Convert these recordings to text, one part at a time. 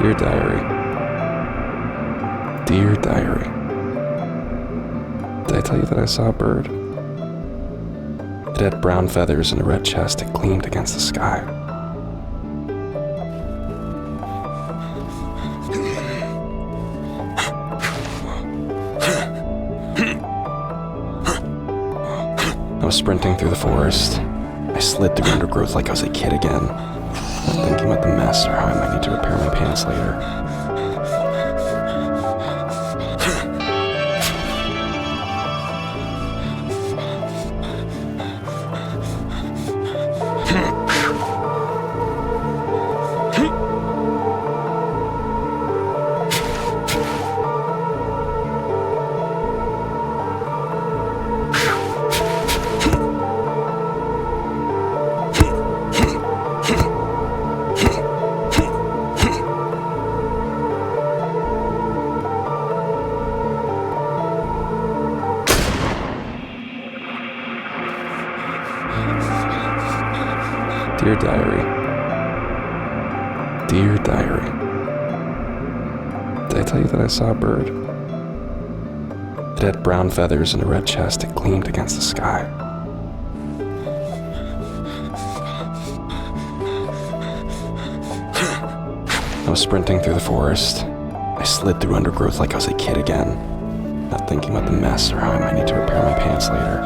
Dear Diary. Dear Diary. Did I tell you that I saw a bird? It had brown feathers and a red chest that gleamed against the sky. I was sprinting through the forest. I slid through undergrowth like I was a kid again, not thinking about the mess or how I might need to repair my pants later. Dear Diary. Dear Diary. Did I tell you that I saw a bird? It had brown feathers and a red chest that gleamed against the sky. I was sprinting through the forest. I slid through undergrowth like I was a kid again, not thinking about the mess or how I might need to repair my pants later.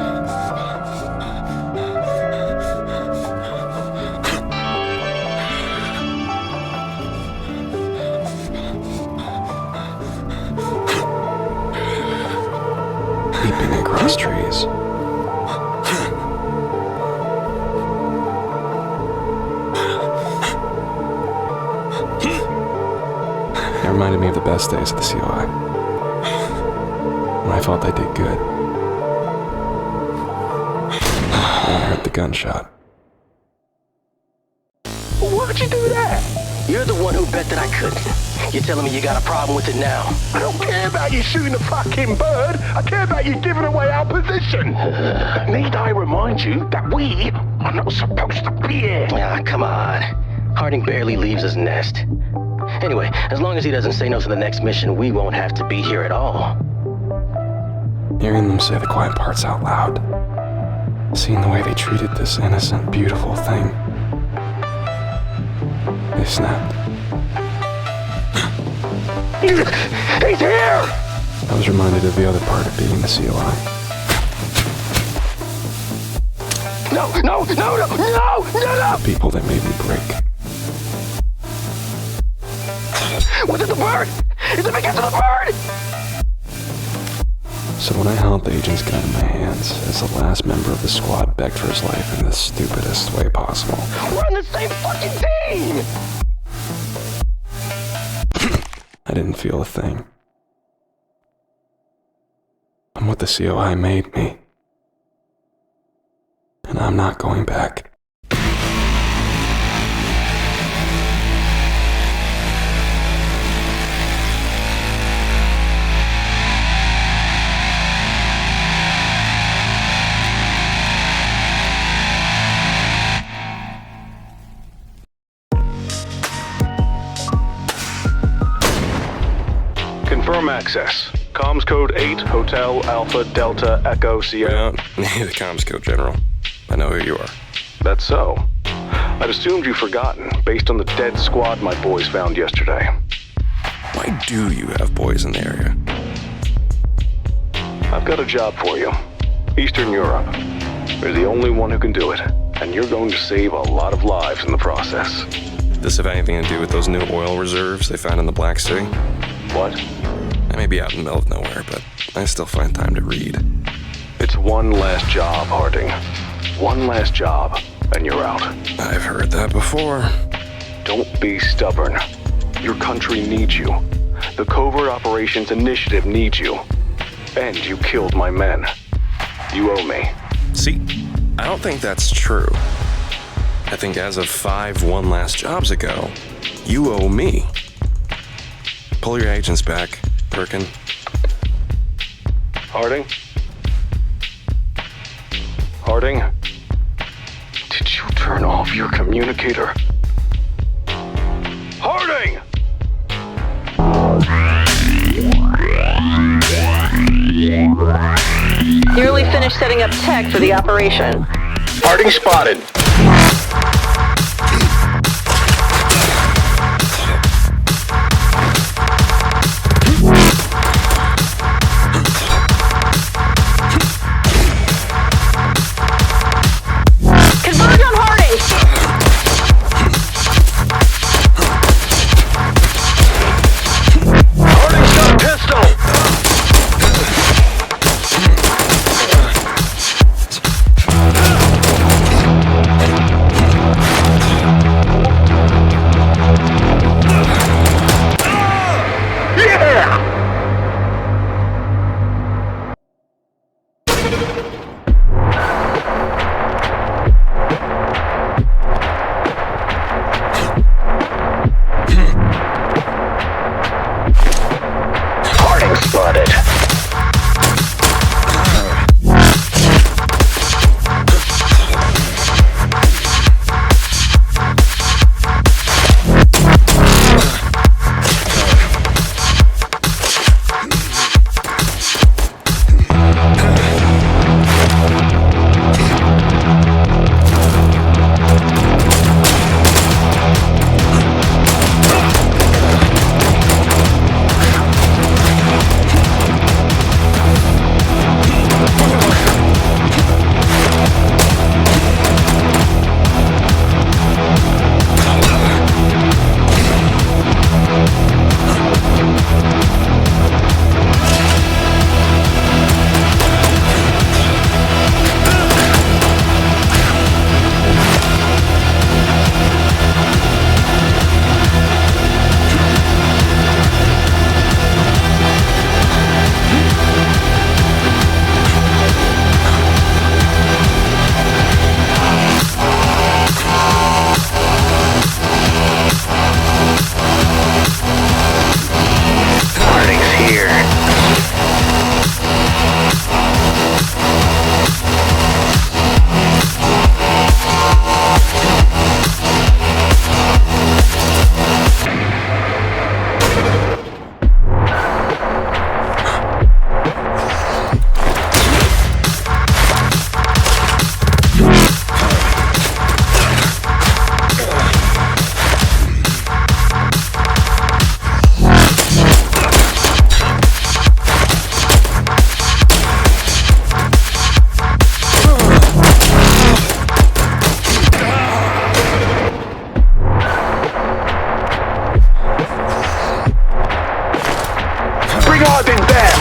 Leaping across trees. It reminded me of the best days of the COI, when I felt I did good. When I heard the gunshot. Why'd you do that? You're the one who bet that I couldn't. You're telling me you got a problem with it now? I don't care about you shooting a fucking bird. I care about you giving away our position. Need I remind you that we are not supposed to be here? Ah, come on. Harding barely leaves his nest. Anyway, as long as he doesn't say no to the next mission, we won't have to be here at all. Hearing them say the quiet parts out loud. Seeing the way they treated this innocent, beautiful thing. They snapped. He's here! I was reminded of the other part of being the COI. No! The people that made me break. Was it the bird? Is it because of the bird? So when I held the agent's gun in my hands, as the last member of the squad begged for his life in the stupidest way possible. We're on the same fucking team! I didn't feel a thing. I'm what the COI made me. And I'm not going back. Confirm access. Comms code 8, Hotel Alpha Delta Echo We Sierra. don't need a comms code, General. I know who you are. That's so. I'd assumed you'd forgotten, based on the dead squad my boys found yesterday. Why do you have boys in the area? I've got a job for you. Eastern Europe. You're the only one who can do it, and you're going to save a lot of lives in the process. Does this have anything to do with those new oil reserves they found in the Black Sea? What? I may be out in the middle of nowhere, but I still find time to read. It's one last job, Harding. One last job, and you're out. I've heard that before. Don't be stubborn. Your country needs you. The Covert Operations Initiative needs you. And you killed my men. You owe me. See, I don't think that's true. I think as of 5 one last jobs ago, you owe me. Pull your agents back, Perkin. Harding? Harding? Did you turn off your communicator? Harding! setting up tech for the operation. Harding spotted. Converge on Harding! Harding's got a pistol. Harding spotted. Bring Harding there.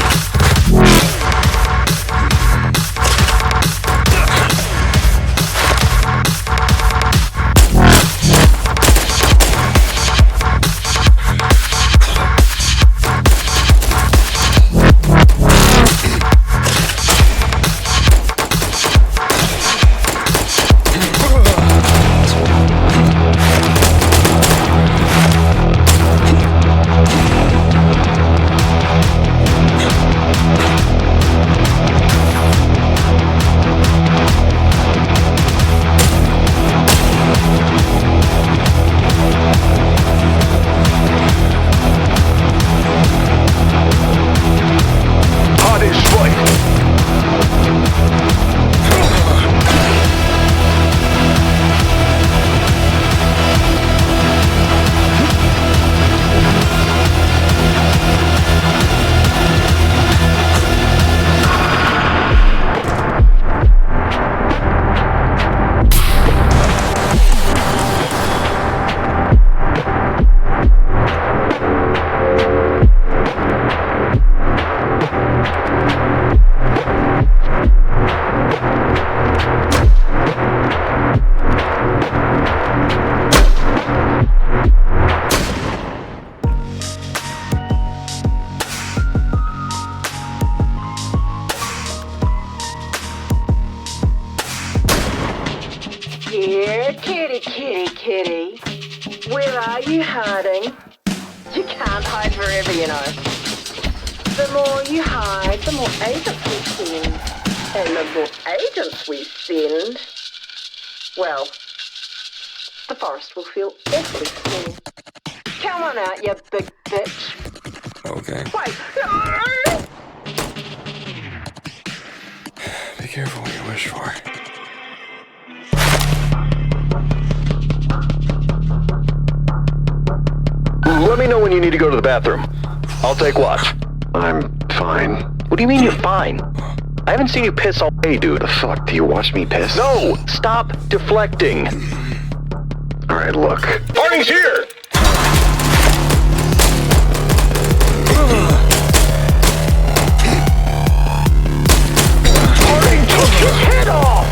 Here, kitty. Where are you hiding? You can't hide forever, you know. The more you hide, the more agents we send. And the more agents we send, well, the forest will feel awfully small. Come on out, you big bitch. Okay. Wait, no! Be careful. careful what you wish for. Let me know when you need to go to the bathroom. I'll take watch. I'm fine. What do you mean you're fine? I haven't seen you piss all day, dude. The fuck, do you watch me piss? No! Stop deflecting! Alright, look. Harding's here! Harding took his head off!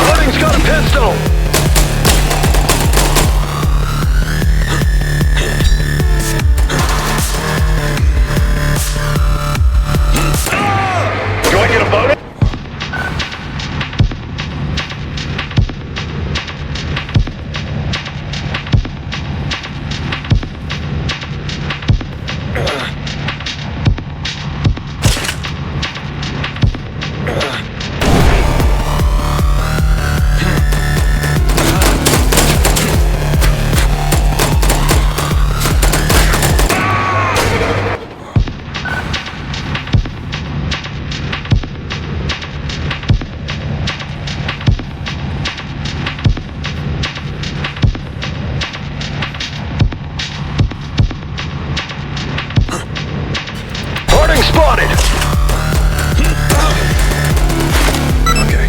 Harding's got a pistol! Do I get a bonus? Harding spotted! Okay.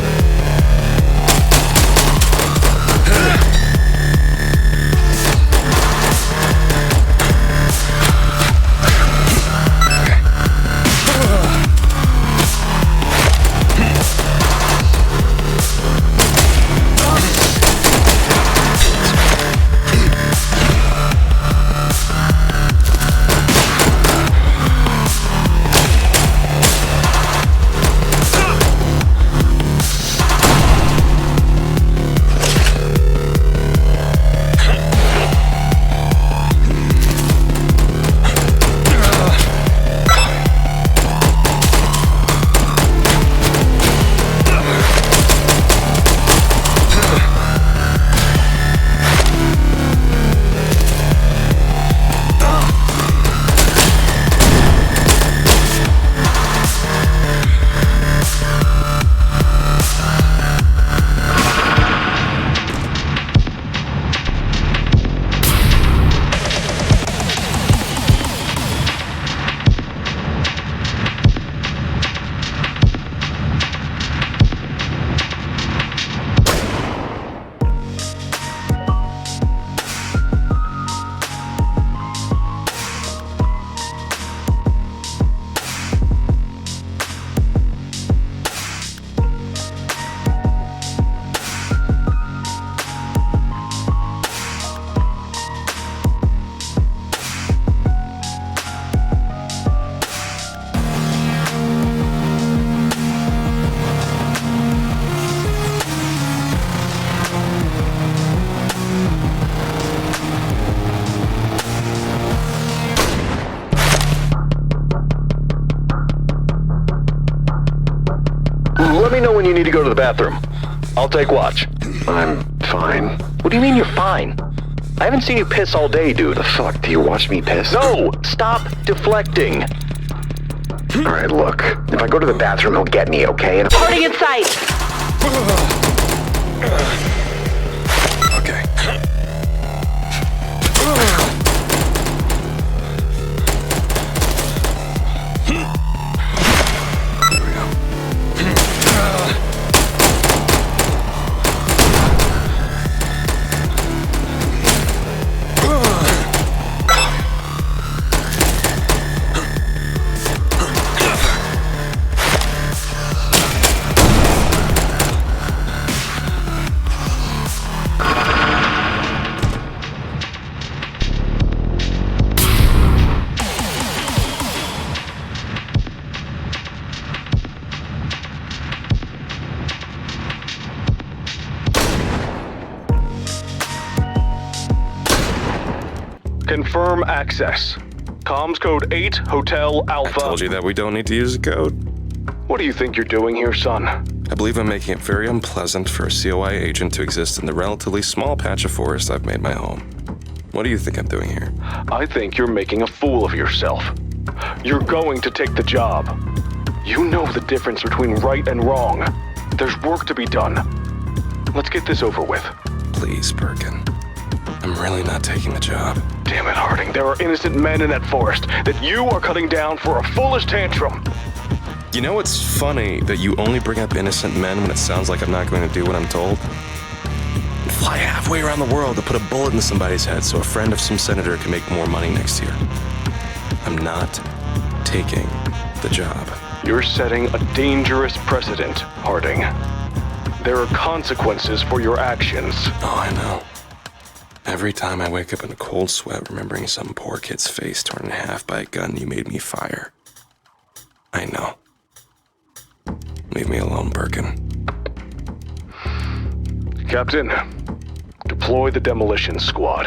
Let me know when you need to go to the bathroom. I'll take watch. I'm fine. What do you mean you're fine? I haven't seen you piss all day, dude. The fuck, do you watch me piss? No! Stop deflecting! Alright, look. If I go to the bathroom, he'll get me, okay? And Harding in sight! Okay. Here we go. Confirm access. Comms code 8, Hotel Alpha. I told you that we don't need to use a code. What do you think you're doing here, son? I believe I'm making it very unpleasant for a COI agent to exist in the relatively small patch of forest I've made my home. What do you think I'm doing here? I think you're making a fool of yourself. You're going to take the job. You know the difference between right and wrong. There's work to be done. Let's get this over with. Please, Birkin. I'm really not taking the job. Damn it, Harding. There are innocent men in that forest that you are cutting down for a foolish tantrum. You know what's funny? That you only bring up innocent men when it sounds like I'm not going to do what I'm told? Fly halfway around the world to put a bullet in somebody's head so a friend of some senator can make more money next year. I'm not taking the job. You're setting a dangerous precedent, Harding. There are consequences for your actions. Oh, I know. Every time I wake up in a cold sweat remembering some poor kid's face torn in half by a gun you made me fire. I know. Leave me alone, Birkin. Captain, deploy the demolition squad.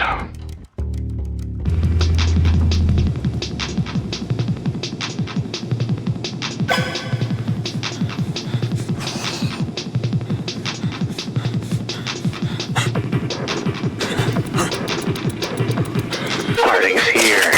Harding's here.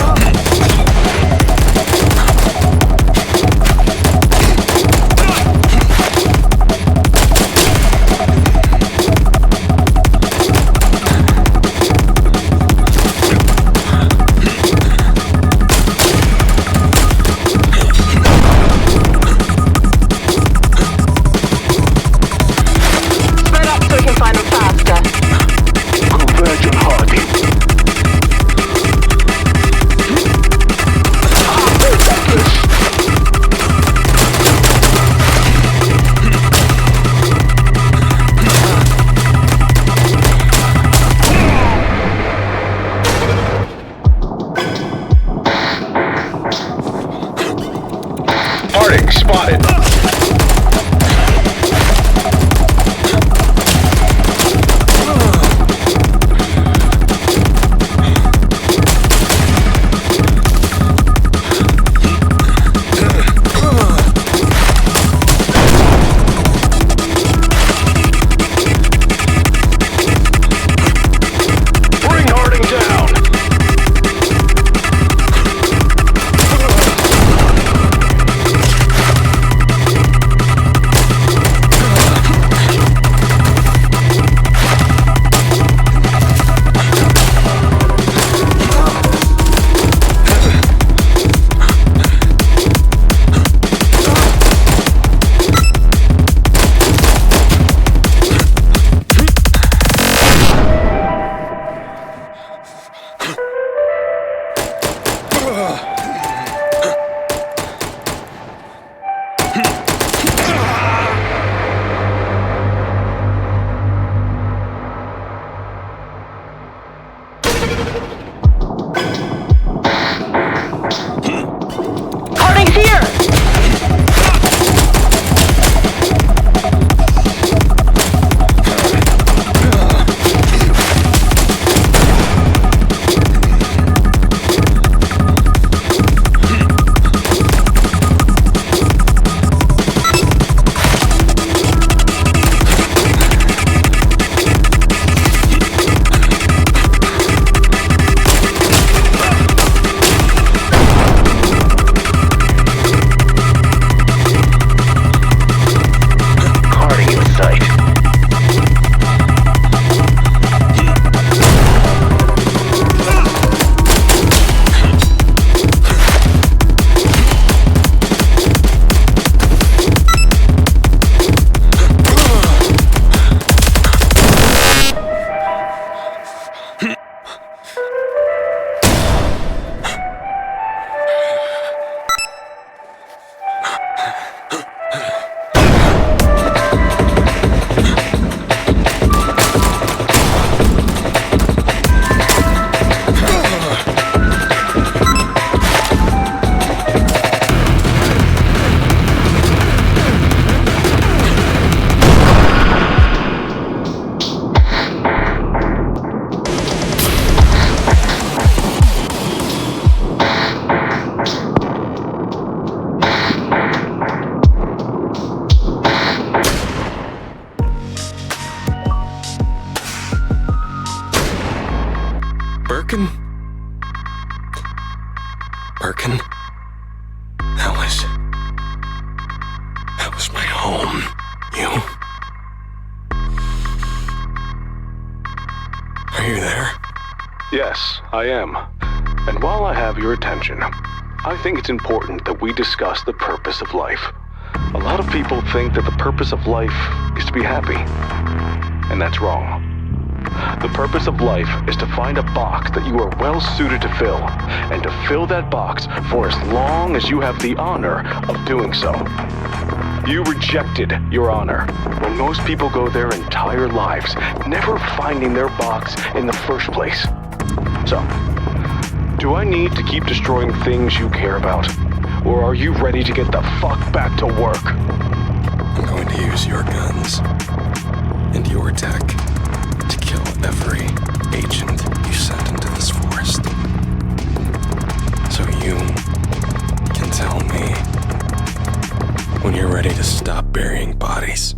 Birkin? Birkin? That was my home. You? Are you there? Yes, I am. And while I have your attention, I think it's important that we discuss the purpose of life. A lot of people think that the purpose of life is to be happy. And that's wrong. The purpose of life is to find a box that you are well suited to fill, and to fill that box for as long as you have the honor of doing so. You rejected your honor when most people go their entire lives never finding their box in the first place. So, do I need to keep destroying things you care about? Or are you ready to get the fuck back to work? I'm going to use your guns and your tech to kill every agent you sent into this forest. So you can tell me when you're ready to stop burying bodies.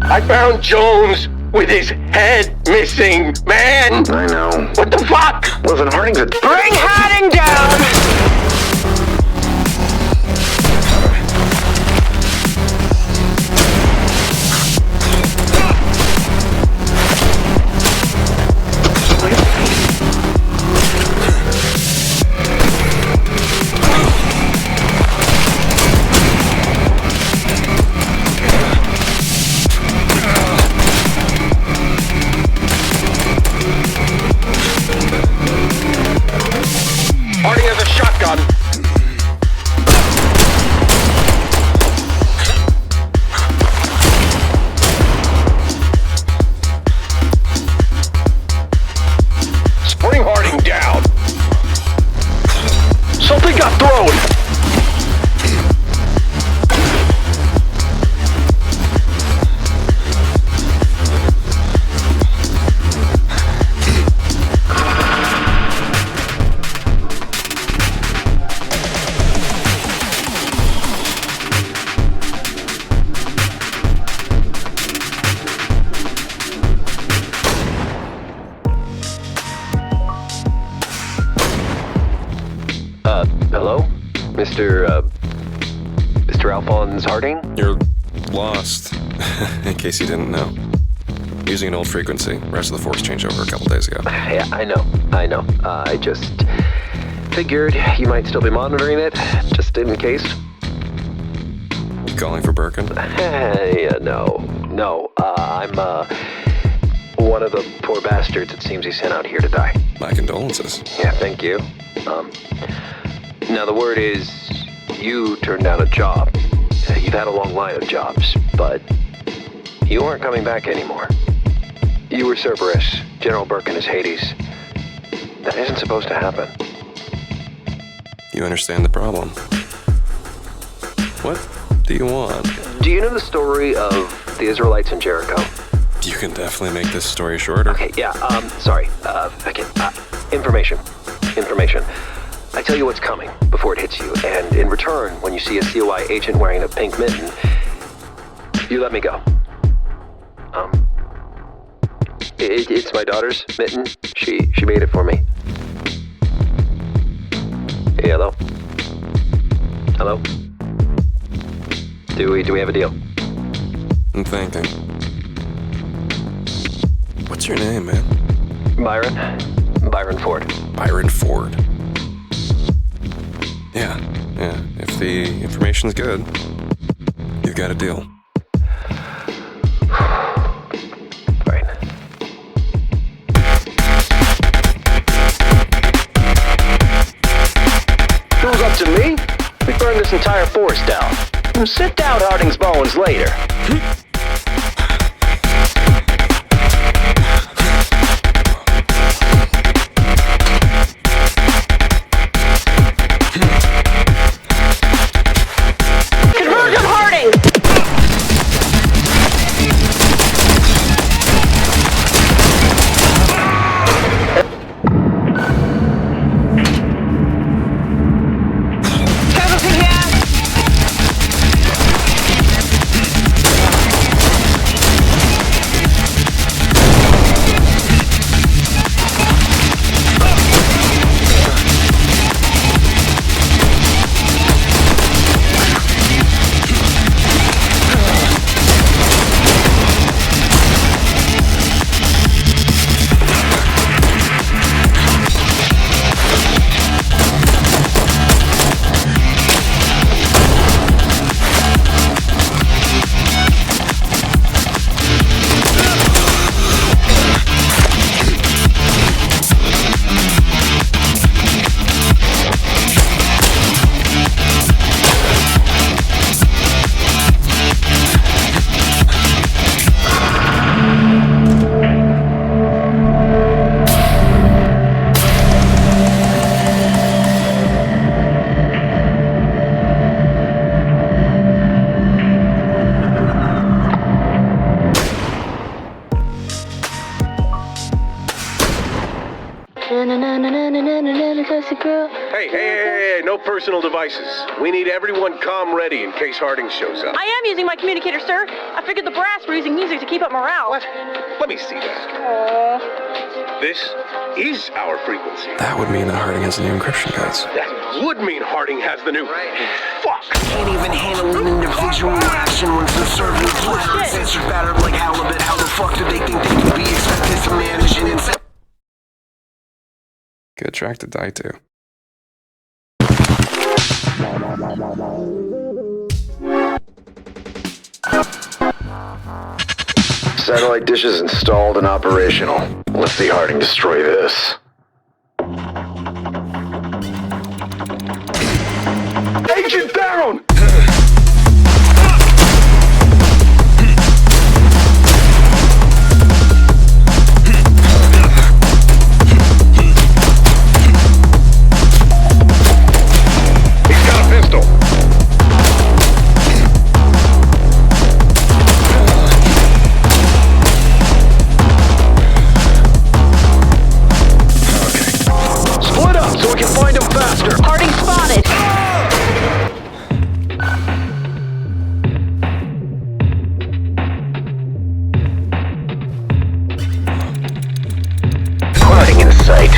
I found Jones with his head missing, man! I know. What the fuck? Listen, Harding's a... Bring Harding down! Harding has a shotgun. Bring Harding down. Something got thrown. Hello? Mr. Alphonse Harding? You're lost, in case you didn't know. Using an old frequency. Rest of the force changed over a couple days ago. Yeah, I know. I just figured you might still be monitoring it, just in case. You calling for Birkin? No. I'm, one of the poor bastards it seems he sent out here to die. My condolences. Yeah, thank you. Now the word is, you turned down a job. You've had a long line of jobs, but you aren't coming back anymore. You were Cerberus, General Birkin is Hades. That isn't supposed to happen. You understand the problem. What do you want? Do you know the story of the Israelites in Jericho? You can definitely make this story shorter. Okay, yeah, sorry. Information. I tell you what's coming before it hits you, and in return, when you see a COI agent wearing a pink mitten, you let me go. It's my daughter's mitten. She made it for me. Hey, hello? Do we have a deal? I'm thinking. What's your name, man? Byron Ford. Byron Ford. Yeah. If the information's good, you've got a deal. Right. If it was up to me, we'd burn this entire forest down. And sit down Harding's bones later. Conversion Harding! Casualty here! Hey, no personal devices. We need everyone comm ready in case Harding shows up. I am using my communicator, sir. I figured the brass were using music to keep up morale. What? Let me see that. Aww. This is our frequency. That would mean that Harding has the new encryption codes. That would mean Harding has the new... Fuck! Can't even handle an individual action once they're serving the pleasure. Sensors battered like halibut. How the fuck do they think they can be expected to manage an insect? Good track to die to. Satellite dishes installed and operational. Let's see Harding destroy this. Agent down! He's got a pistol. Split up so we can find him faster. Harding spotted. Harding in sight.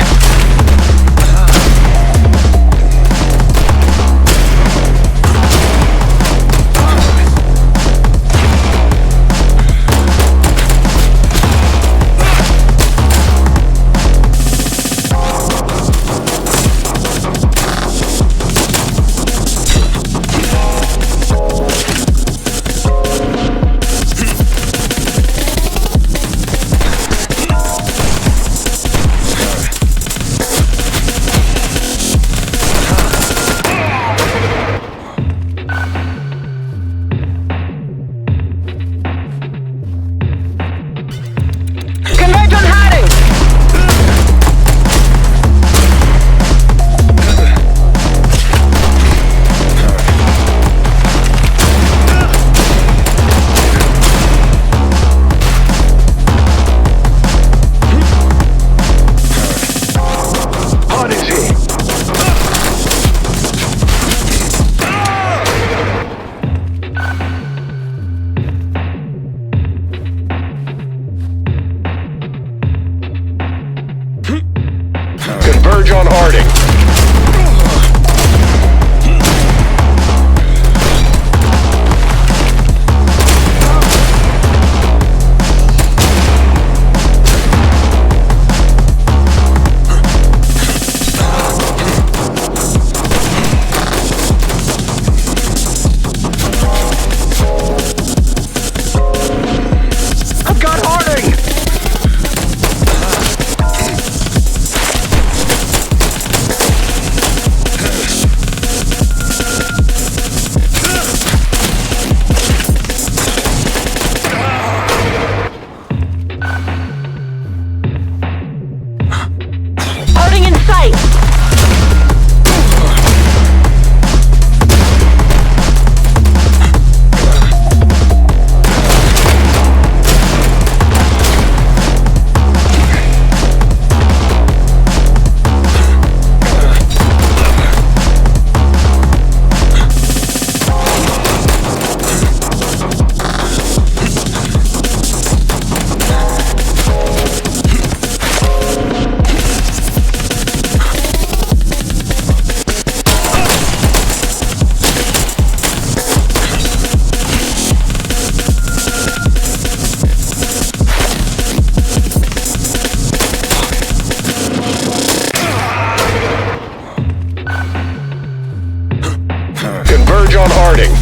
Converge on Harding. Hot is he? Converge on Harding. I've got Harding! Harding in sight. Converge on Harding.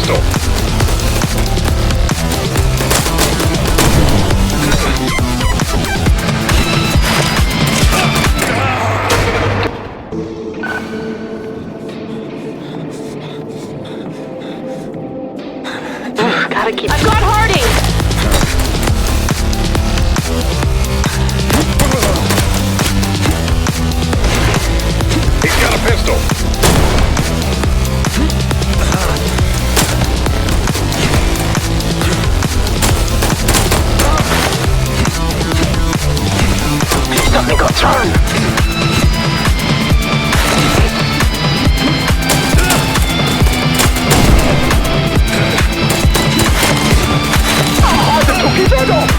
pistol. Gotta keep. I've got Harding! He's got a pistol. Something got turned. His head off.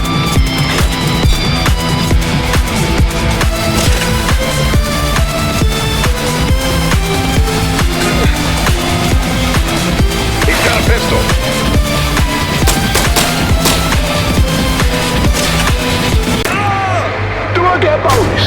He's got a pistol. Do I get a bonus?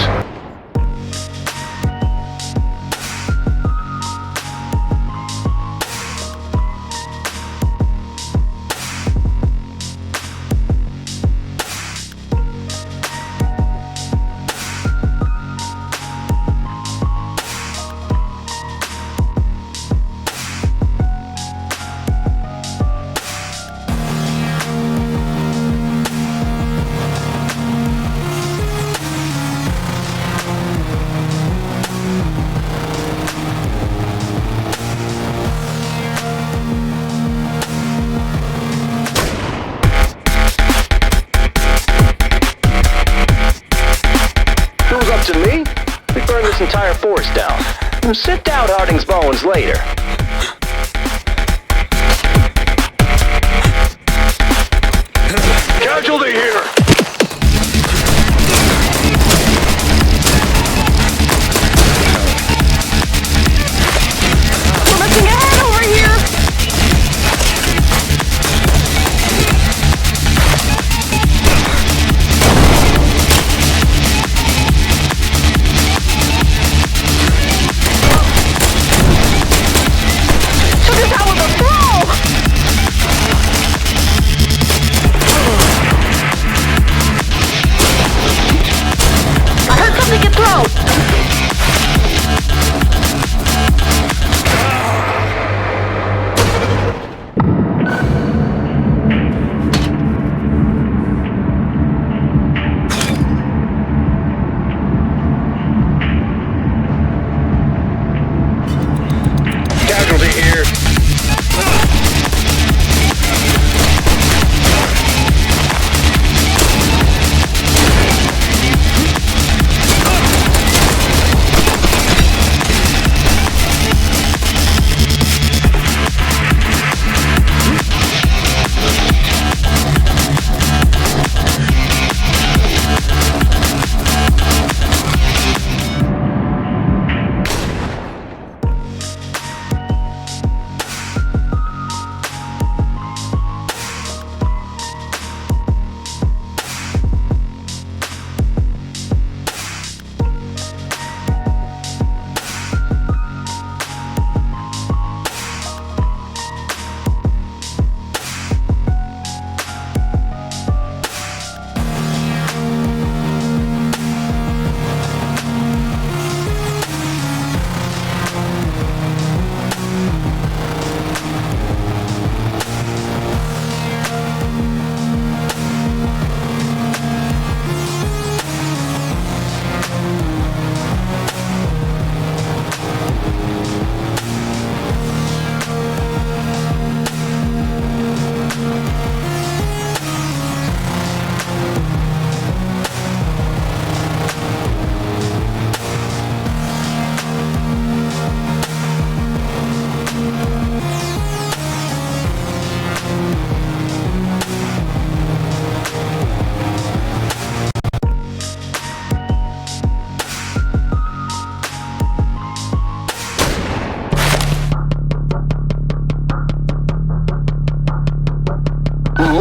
To me, we burn this entire forest down. And sit down Harding's bones later. Casualty here. We're missing a head over here! Took us out with a throw! I heard something get thrown! Casualty here.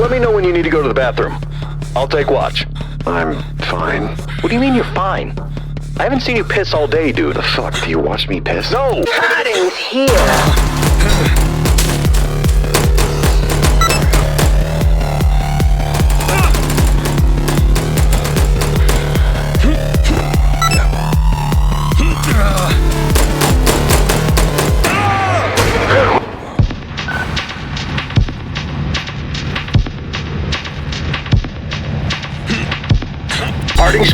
Let me know when you need to go to the bathroom. I'll take watch. I'm fine. What do you mean you're fine? I haven't seen you piss all day, dude. The fuck? Do you watch me piss? No! Harding's here.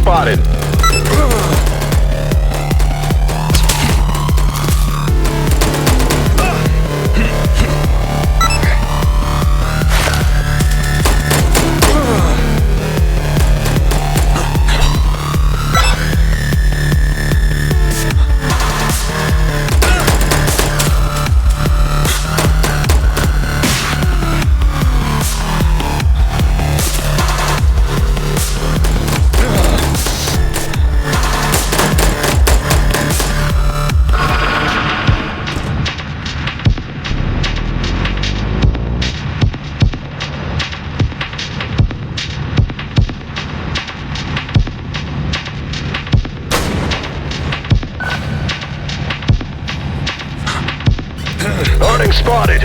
spotted. Harding spotted.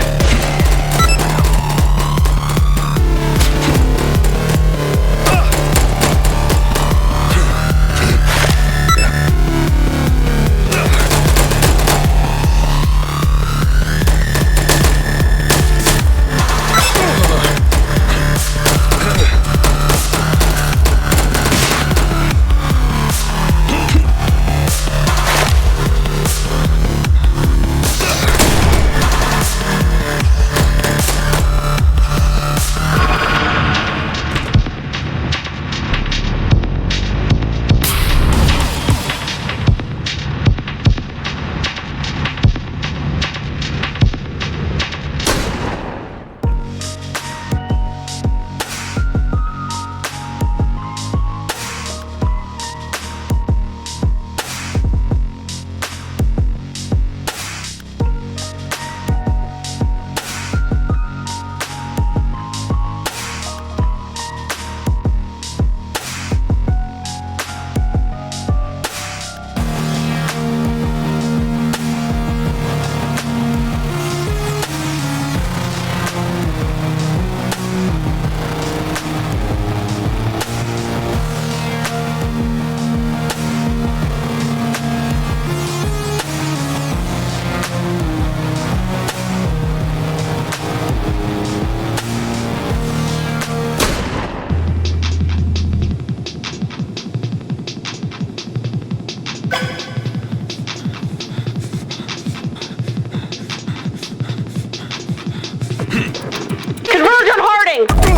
Converge on Harding!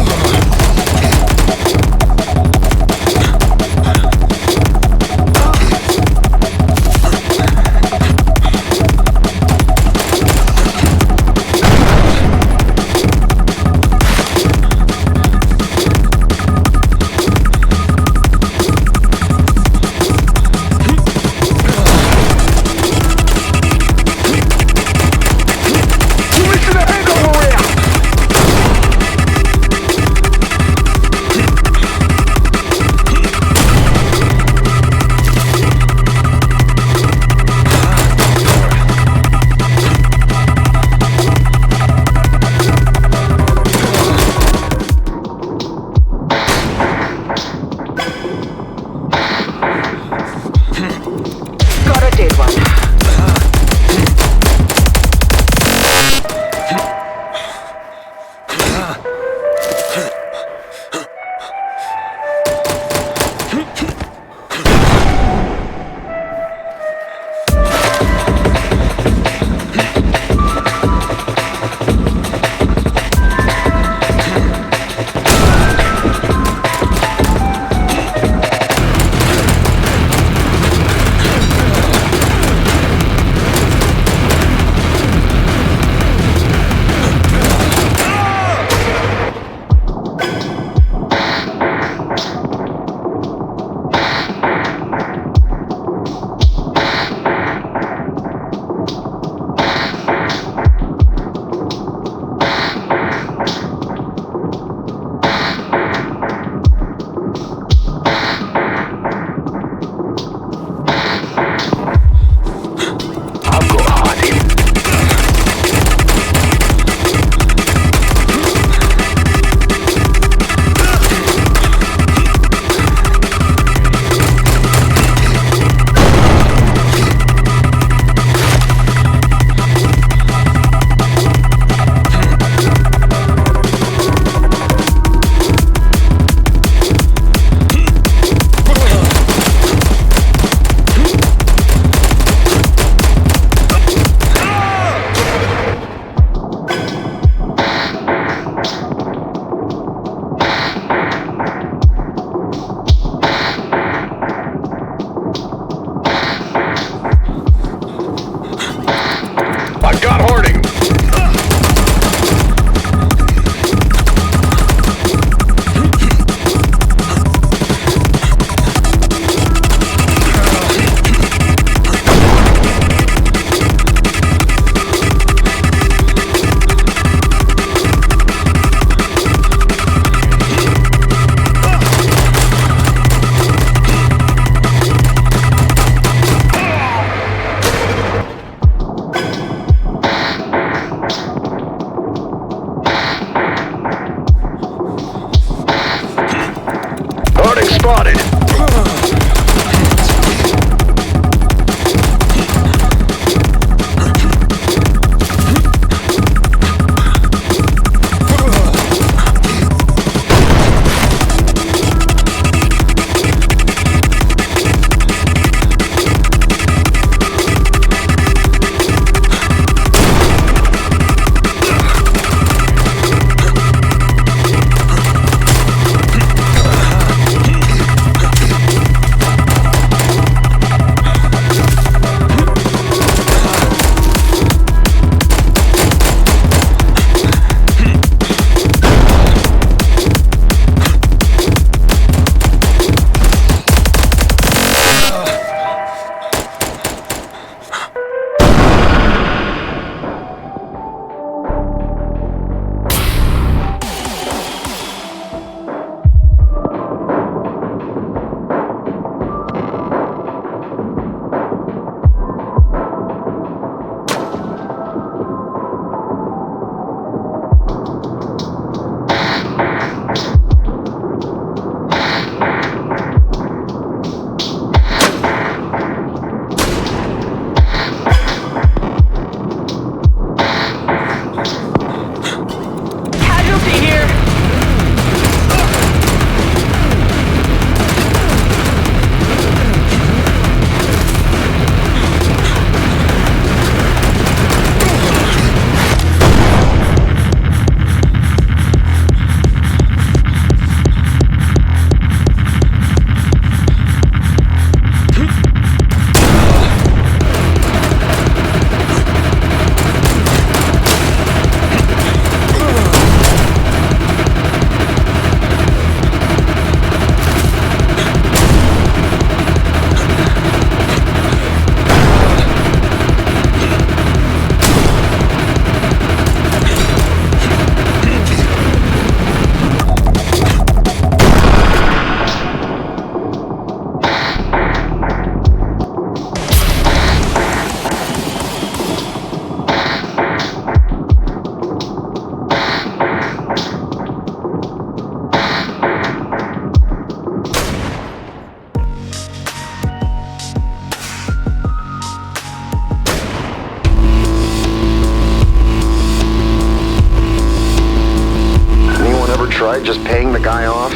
outside just paying the guy off?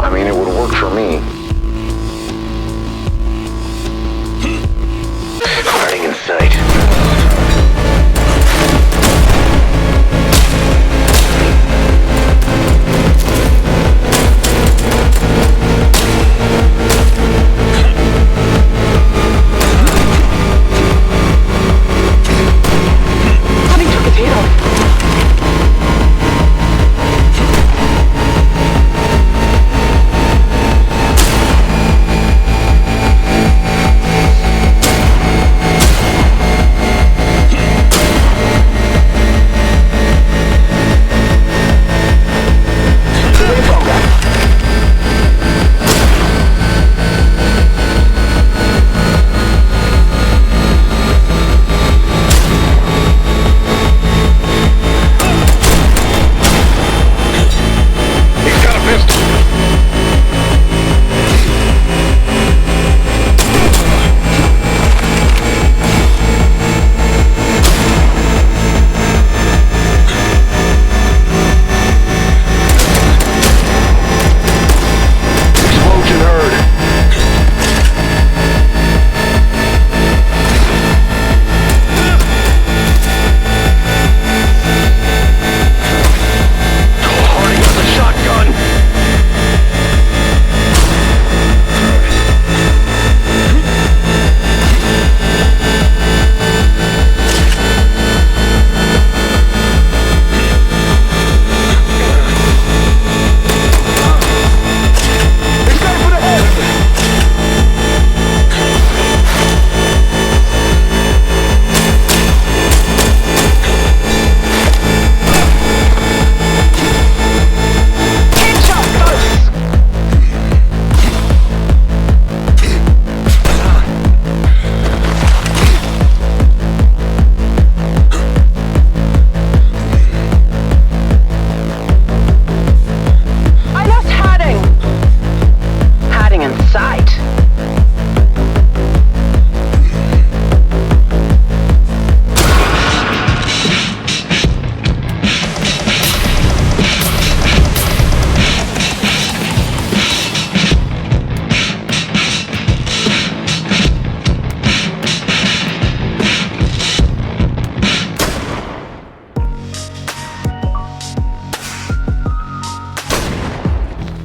I mean, it would work for me. Harding in sight. Harding took his head off.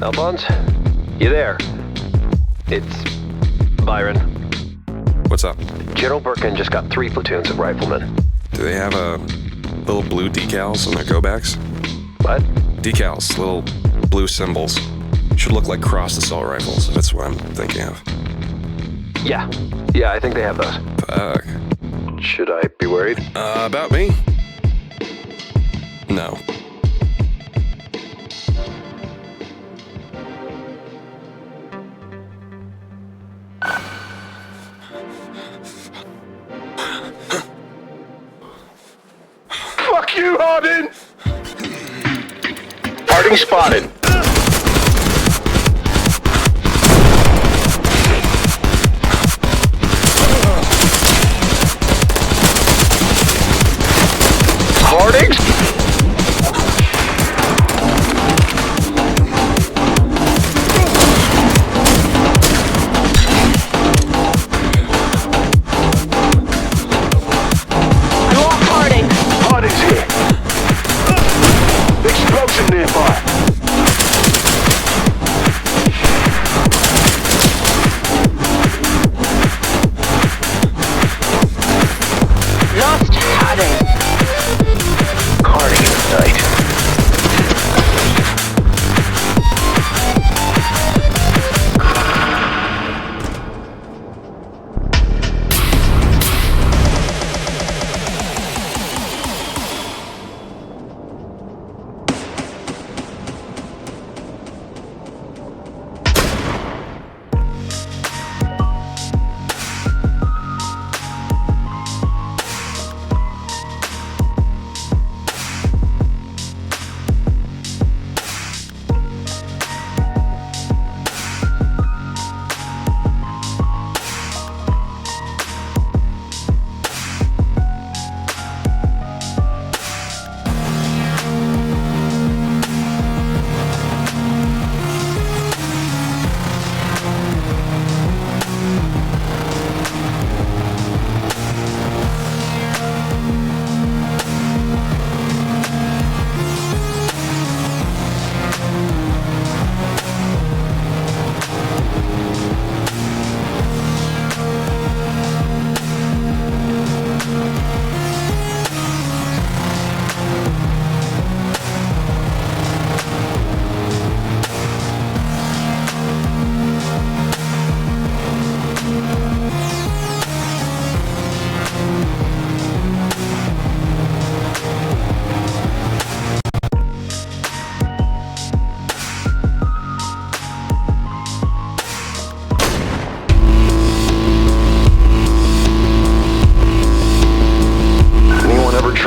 Alphonse? You there? It's Byron. What's up? General Birkin just got 3 platoons of riflemen. Do they have little blue decals on their go backs? What? Decals, little blue symbols. Should look like crossed assault rifles, if that's what I'm thinking of. Yeah, I think they have those. Fuck. Should I be worried? About me? No. Fuck you, Harding! Harding spotted. Harding? Harding's here. Explosion nearby.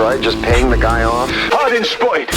alright just paying the guy off? Harding spotted.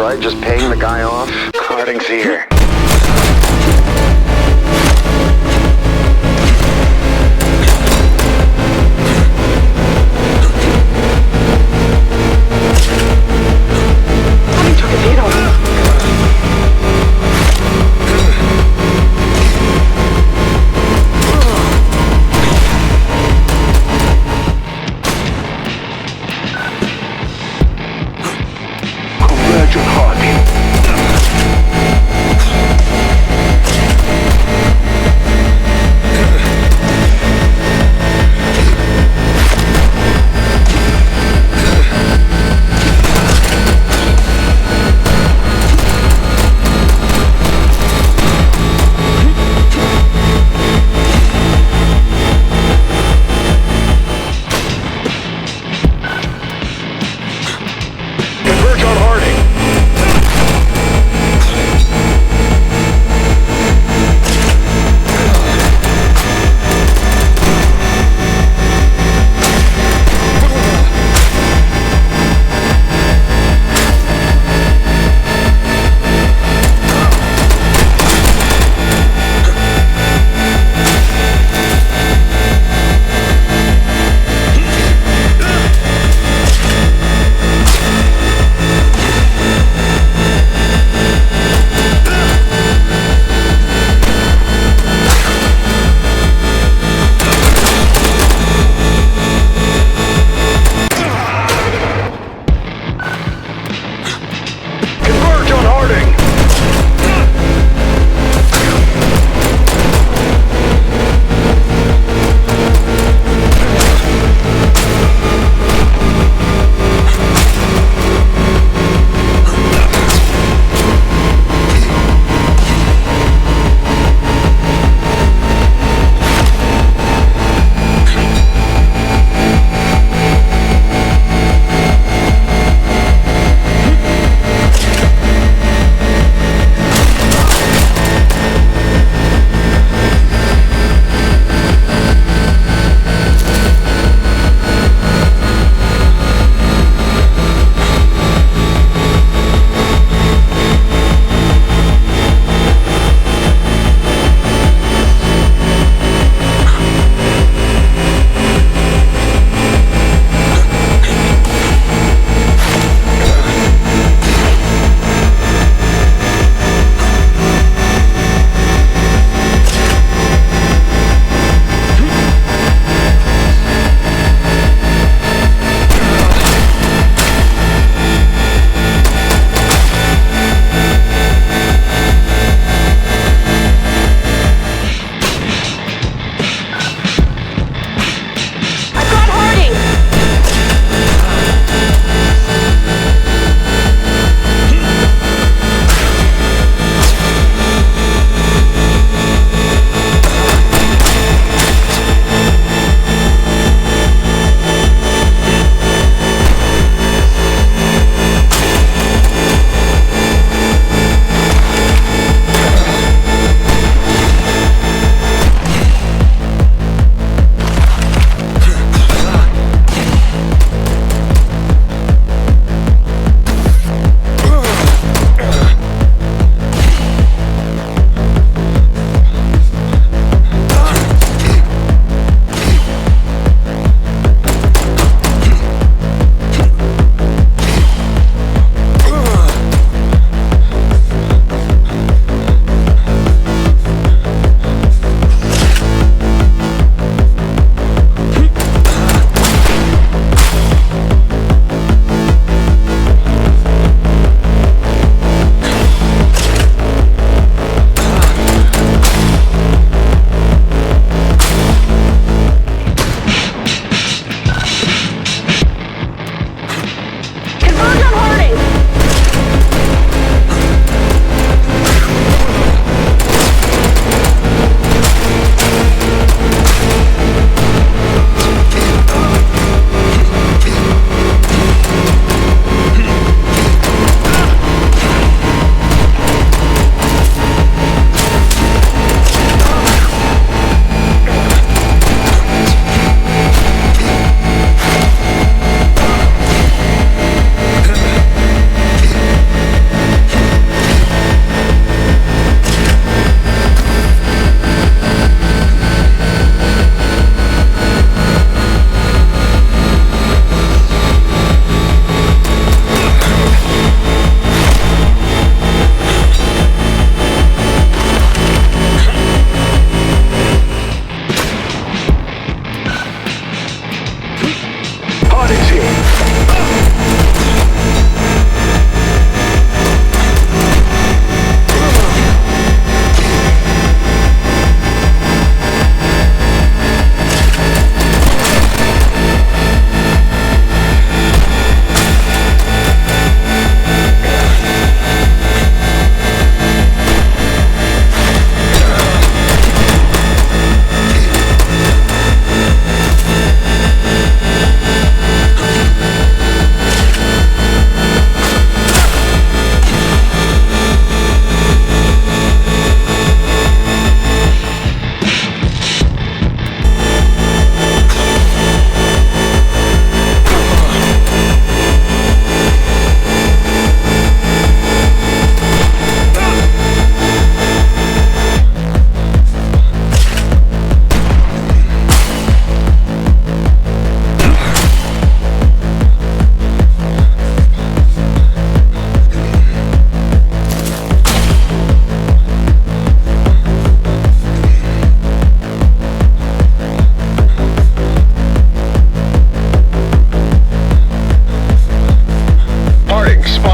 right just paying the guy off? Harding's here. He took his head off. Convergent Harding.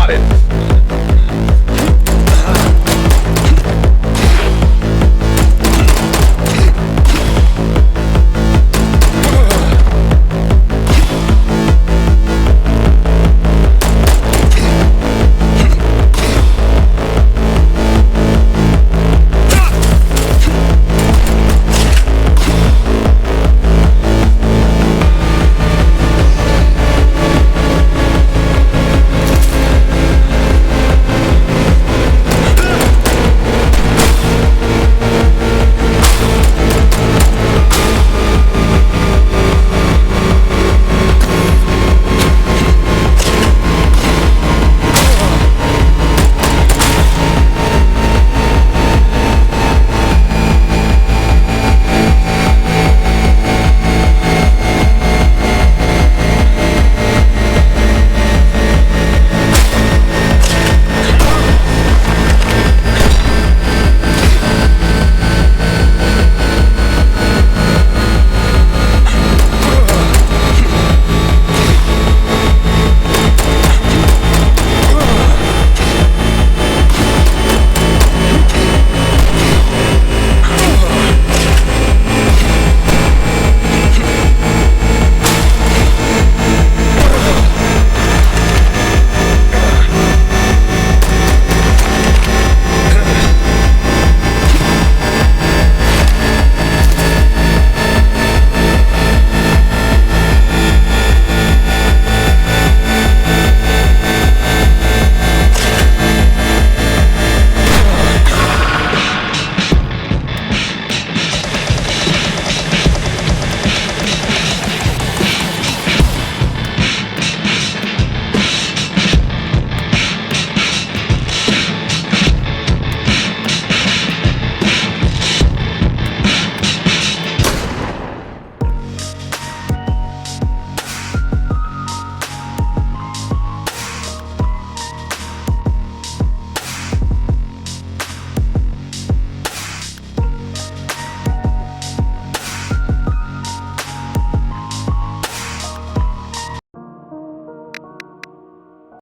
got it.